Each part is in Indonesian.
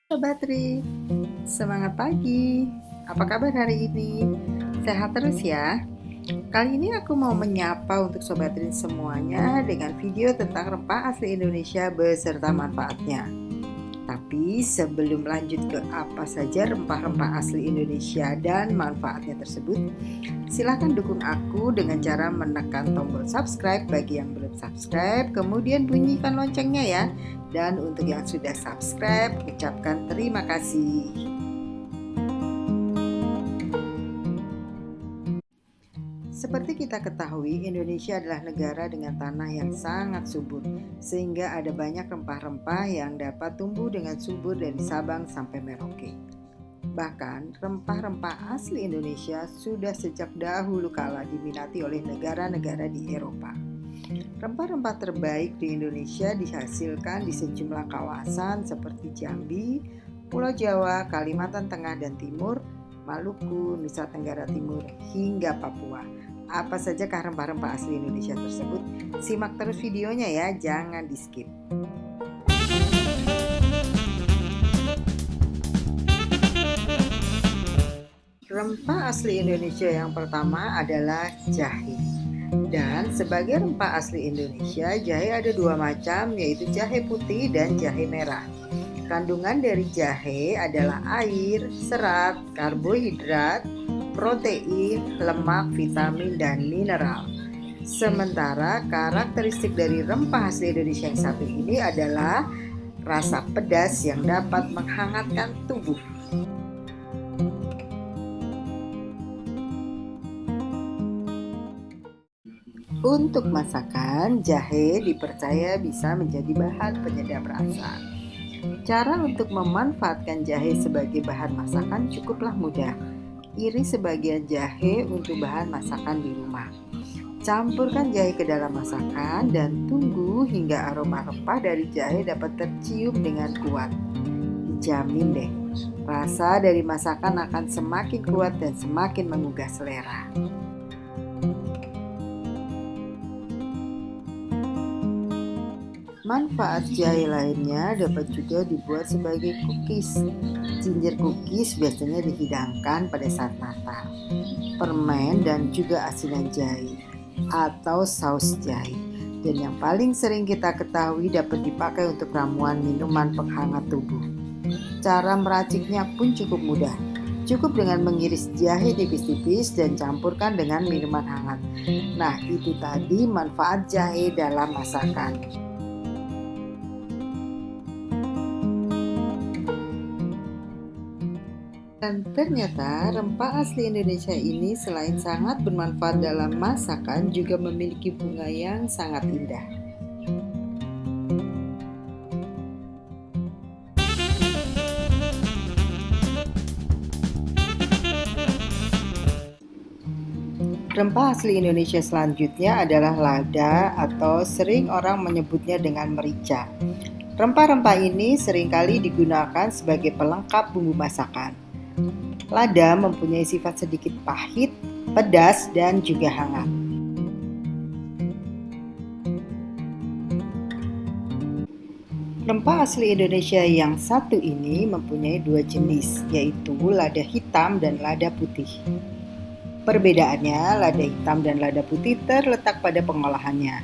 Sobat Tri, semangat pagi. Apa kabar hari ini? Sehat terus ya. Kali ini aku mau menyapa untuk Sobat Tri semuanya dengan video tentang rempah asli Indonesia beserta manfaatnya. Tapi sebelum lanjut ke apa saja rempah-rempah asli Indonesia dan manfaatnya tersebut, silahkan dukung aku dengan cara menekan tombol subscribe bagi yang belum subscribe, kemudian bunyikan loncengnya ya. Dan untuk yang sudah subscribe, ucapkan terima kasih. Seperti kita ketahui, Indonesia adalah negara dengan tanah yang sangat subur, sehingga ada banyak rempah-rempah yang dapat tumbuh dengan subur dari Sabang sampai Merauke. Bahkan, rempah-rempah asli Indonesia sudah sejak dahulu kala diminati oleh negara-negara di Eropa. Rempah-rempah terbaik di Indonesia dihasilkan di sejumlah kawasan seperti Jambi, Pulau Jawa, Kalimantan Tengah dan Timur, Maluku, Nusa Tenggara Timur, hingga Papua. Apa sajakah rempah-rempah asli Indonesia tersebut? Simak terus videonya ya, jangan di skip. Rempah asli Indonesia yang pertama adalah jahe. Dan sebagai rempah asli Indonesia, jahe ada dua macam, yaitu jahe putih dan jahe merah. Kandungan dari jahe adalah air, serat, karbohidrat, protein, lemak, vitamin, dan mineral. Sementara karakteristik dari rempah asli Indonesia yang satu ini adalah rasa pedas yang dapat menghangatkan tubuh. Untuk masakan, jahe dipercaya bisa menjadi bahan penyedap rasa. Cara untuk memanfaatkan jahe sebagai bahan masakan cukuplah mudah. Iris sebagian jahe untuk bahan masakan di rumah. Campurkan jahe ke dalam masakan dan tunggu hingga aroma rempah dari jahe dapat tercium dengan kuat. Jamin deh, rasa dari masakan akan semakin kuat dan semakin menggugah selera. Manfaat jahe lainnya dapat juga dibuat sebagai cookies. Ginger cookies biasanya dihidangkan pada saat Natal. Permen dan juga asinan jahe atau saus jahe. Dan yang paling sering kita ketahui dapat dipakai untuk ramuan minuman penghangat tubuh. Cara meraciknya pun cukup mudah. Cukup dengan mengiris jahe tipis-tipis dan campurkan dengan minuman hangat. Nah, itu tadi manfaat jahe dalam masakan. Dan ternyata rempah asli Indonesia ini selain sangat bermanfaat dalam masakan juga memiliki bunga yang sangat indah. Rempah asli Indonesia selanjutnya adalah lada atau sering orang menyebutnya dengan merica. Rempah-rempah ini seringkali digunakan sebagai pelengkap bumbu masakan. Lada mempunyai sifat sedikit pahit, pedas, dan juga hangat. Rempah asli Indonesia yang satu ini mempunyai dua jenis, yaitu lada hitam dan lada putih. Perbedaannya, lada hitam dan lada putih terletak pada pengolahannya.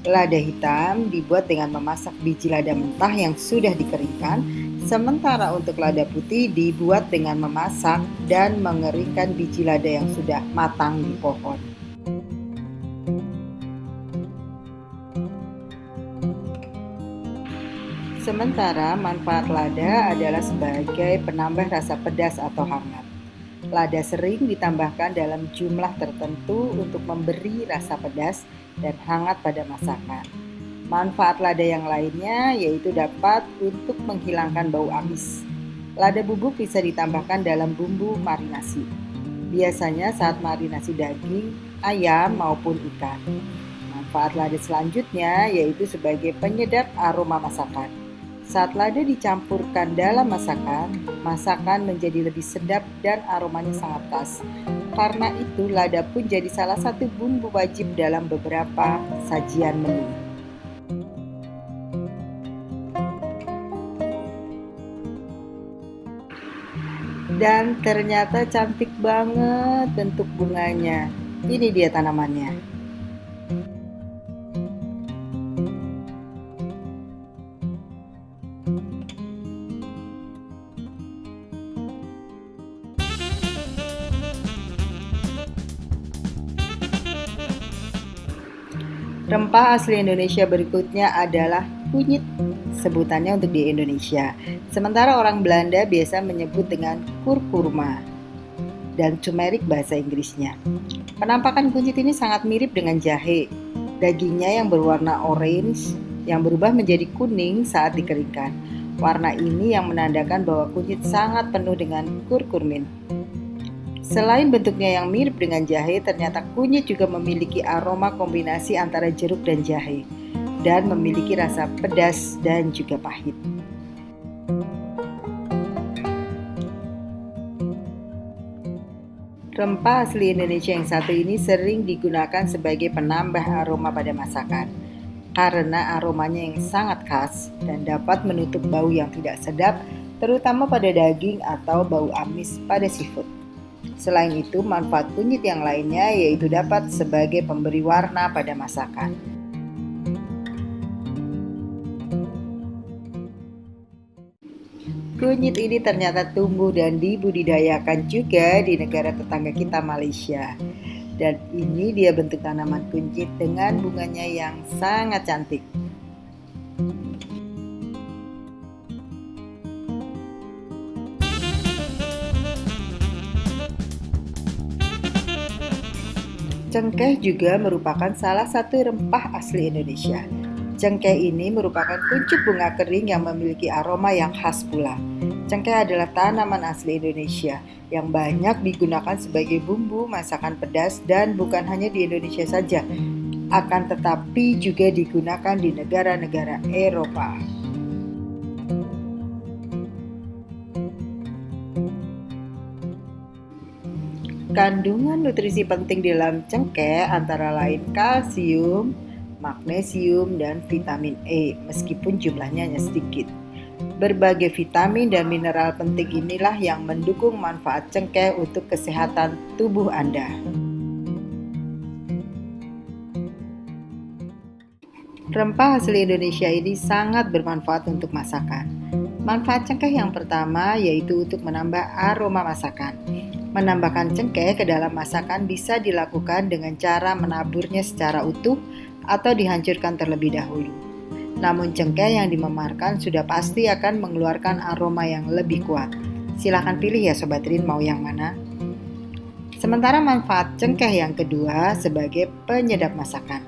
Lada hitam dibuat dengan memasak biji lada mentah yang sudah dikeringkan, sementara untuk lada putih dibuat dengan memasak dan mengeringkan biji lada yang sudah matang di pohon. Sementara manfaat lada adalah sebagai penambah rasa pedas atau hangat. Lada sering ditambahkan dalam jumlah tertentu untuk memberi rasa pedas dan hangat pada masakan. Manfaat lada yang lainnya yaitu dapat untuk menghilangkan bau amis. Lada bubuk bisa ditambahkan dalam bumbu marinasi. Biasanya saat marinasi daging, ayam maupun ikan. Manfaat lada selanjutnya yaitu sebagai penyedap aroma masakan. Saat lada dicampurkan dalam masakan, masakan menjadi lebih sedap dan aromanya sangat khas. Karena itu, lada pun jadi salah satu bumbu wajib dalam beberapa sajian menu. Dan ternyata cantik banget bentuk bunganya. Ini dia tanamannya. Rempah asli Indonesia berikutnya adalah kunyit, sebutannya untuk di Indonesia. Sementara orang Belanda biasa menyebut dengan kurkuma dan turmeric bahasa Inggrisnya. Penampakan kunyit ini sangat mirip dengan jahe. Dagingnya yang berwarna orange yang berubah menjadi kuning saat dikeringkan. Warna ini yang menandakan bahwa kunyit sangat penuh dengan kurkumin. Selain bentuknya yang mirip dengan jahe, ternyata kunyit juga memiliki aroma kombinasi antara jeruk dan jahe dan memiliki rasa pedas dan juga pahit. Rempah asli Indonesia yang satu ini sering digunakan sebagai penambah aroma pada masakan karena aromanya yang sangat khas dan dapat menutup bau yang tidak sedap, terutama pada daging atau bau amis pada seafood. Selain itu, manfaat kunyit yang lainnya yaitu dapat sebagai pemberi warna pada masakan. Kunyit ini ternyata tumbuh dan dibudidayakan juga di negara tetangga kita, Malaysia. Dan ini dia bentuk tanaman kunyit dengan bunganya yang sangat cantik. Cengkeh juga merupakan salah satu rempah asli Indonesia. Cengkeh ini merupakan kuncup bunga kering yang memiliki aroma yang khas pula. Cengkeh adalah tanaman asli Indonesia yang banyak digunakan sebagai bumbu masakan pedas dan bukan hanya di Indonesia saja, akan tetapi juga digunakan di negara-negara Eropa. Kandungan nutrisi penting di dalam cengkeh antara lain kalsium, magnesium, dan vitamin E, meskipun jumlahnya hanya sedikit. Berbagai vitamin dan mineral penting inilah yang mendukung manfaat cengkeh untuk kesehatan tubuh Anda. Rempah asli Indonesia ini sangat bermanfaat untuk masakan. Manfaat cengkeh yang pertama yaitu untuk menambah aroma masakan. Menambahkan cengkeh ke dalam masakan bisa dilakukan dengan cara menaburnya secara utuh atau dihancurkan terlebih dahulu. Namun cengkeh yang dimemarkan sudah pasti akan mengeluarkan aroma yang lebih kuat. Silahkan pilih ya Sobat Rin mau yang mana. Sementara manfaat cengkeh yang kedua sebagai penyedap masakan.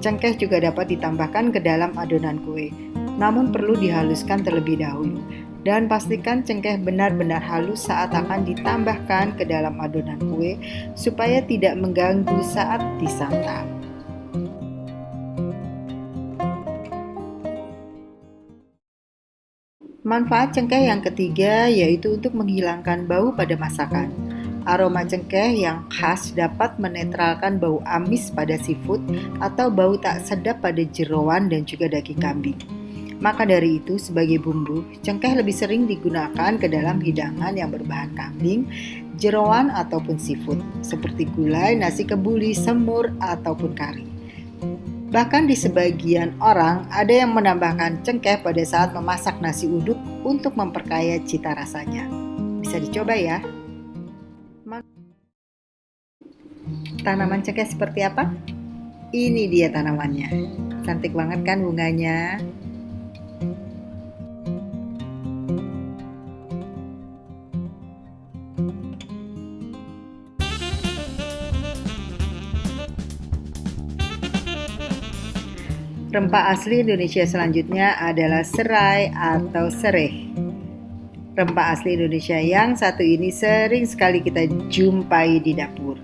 Cengkeh juga dapat ditambahkan ke dalam adonan kue, namun perlu dihaluskan terlebih dahulu. Dan pastikan cengkeh benar-benar halus saat akan ditambahkan ke dalam adonan kue supaya tidak mengganggu saat disantap. Manfaat cengkeh yang ketiga yaitu untuk menghilangkan bau pada masakan. Aroma cengkeh yang khas dapat menetralkan bau amis pada seafood atau bau tak sedap pada jeroan dan juga daging kambing. Maka dari itu, sebagai bumbu, cengkeh lebih sering digunakan ke dalam hidangan yang berbahan kambing, jeroan ataupun seafood, seperti gulai, nasi kebuli, semur, ataupun kari. Bahkan di sebagian orang, ada yang menambahkan cengkeh pada saat memasak nasi uduk untuk memperkaya cita rasanya. Bisa dicoba ya. Tanaman cengkeh seperti apa? Ini dia tanamannya. Cantik banget kan bunganya? Rempah asli Indonesia selanjutnya adalah serai atau sereh. Rempah asli Indonesia yang satu ini sering sekali kita jumpai di dapur.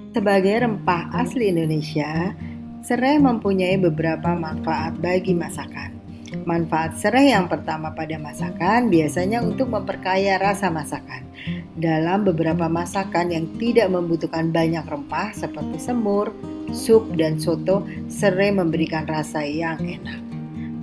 Sebagai rempah asli Indonesia, serai mempunyai beberapa manfaat bagi masakan. Manfaat serai yang pertama pada masakan biasanya untuk memperkaya rasa masakan. Dalam beberapa masakan yang tidak membutuhkan banyak rempah seperti semur, sup, dan soto, serai memberikan rasa yang enak.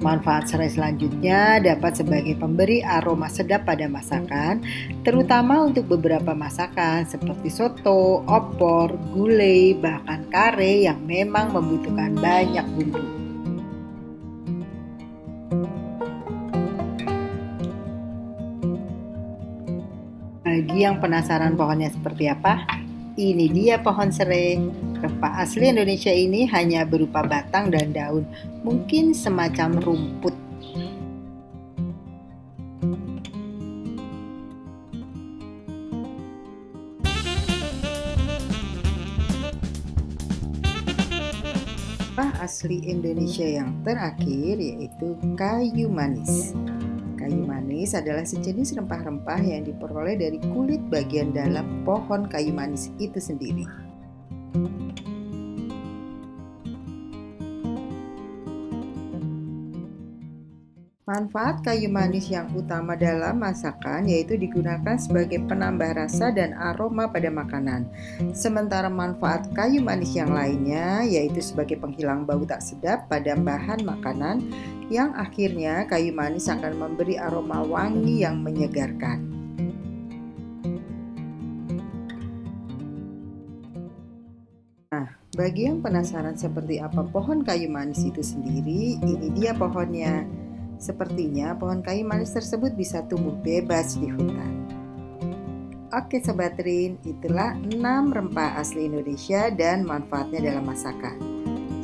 Manfaat serai selanjutnya dapat sebagai pemberi aroma sedap pada masakan, terutama untuk beberapa masakan seperti soto, opor, gulai, bahkan kare yang memang membutuhkan banyak bumbu. Bagi yang penasaran pohonnya seperti apa, ini dia pohon serai. Rempah asli Indonesia ini hanya berupa batang dan daun, mungkin semacam rumput. Rempah asli Indonesia yang terakhir yaitu kayu manis. Kayu manis adalah sejenis rempah-rempah yang diperoleh dari kulit bagian dalam pohon kayu manis itu sendiri. Manfaat kayu manis yang utama dalam masakan yaitu digunakan sebagai penambah rasa dan aroma pada makanan. Sementara manfaat kayu manis yang lainnya yaitu sebagai penghilang bau tak sedap pada bahan makanan, yang akhirnya kayu manis akan memberi aroma wangi yang menyegarkan. Nah, bagi yang penasaran seperti apa pohon kayu manis itu sendiri, ini dia pohonnya. Sepertinya pohon kayu manis tersebut bisa tumbuh bebas di hutan. Oke Sobat Rin, itulah 6 rempah asli Indonesia dan manfaatnya dalam masakan.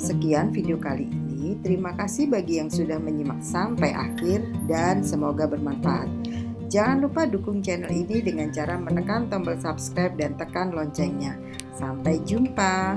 Sekian video kali ini, terima kasih bagi yang sudah menyimak sampai akhir dan semoga bermanfaat. Jangan lupa dukung channel ini dengan cara menekan tombol subscribe dan tekan loncengnya. Sampai jumpa.